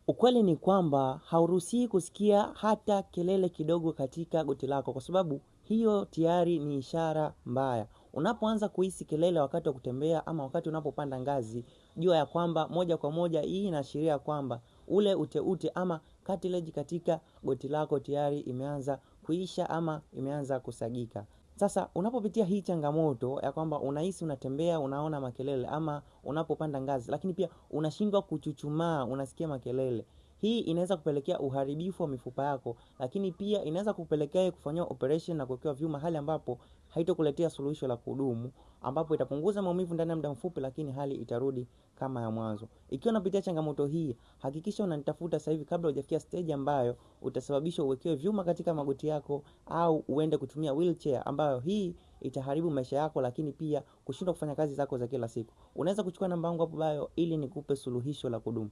Ukweli ni kwamba hauruhusiwi kusikia hata kelele kidogo katika goti lako, kwa sababu hiyo tayari ni ishara mbaya. Unapoanza kuhisi kelele wakati wa kutembea ama wakati unapopanda ngazi, jua ya kwamba moja kwa moja hii inaashiria kwamba ule ute ama cartilage katika goti lako tayari imeanza kuisha ama imeanza kusagika. Sasa unapopitia hii changamoto ya kwamba unahisi unatembea unaona makelele, ama unapopanda ngazi lakini pia unashindwa kuchuchumaa, unasikia makelele, hii inaweza kupelekea uharibifu wa mifupa yako, lakini pia inaweza kupelekea kufanywa operation na kuwekewa vyuma, hali ambapo haitokuletea suluhisho la kudumu, ambapo itapunguza maumivu ndani ya muda mfupi, lakini hali itarudi kama ya mwanzo. Ikiwa unapitia changamoto hii, hakikisha unanitafuta sasa hivi kabla hujafikia stage ambayo utasababisha uwekewe vyuma katika magoti yako au uende kutumia wheelchair, ambayo hii itaharibu maisha yako, lakini pia kushindwa kufanya kazi zako za kila siku. Unaweza kuchukua namba yangu hapo bio ili nikupe suluhisho la kudumu.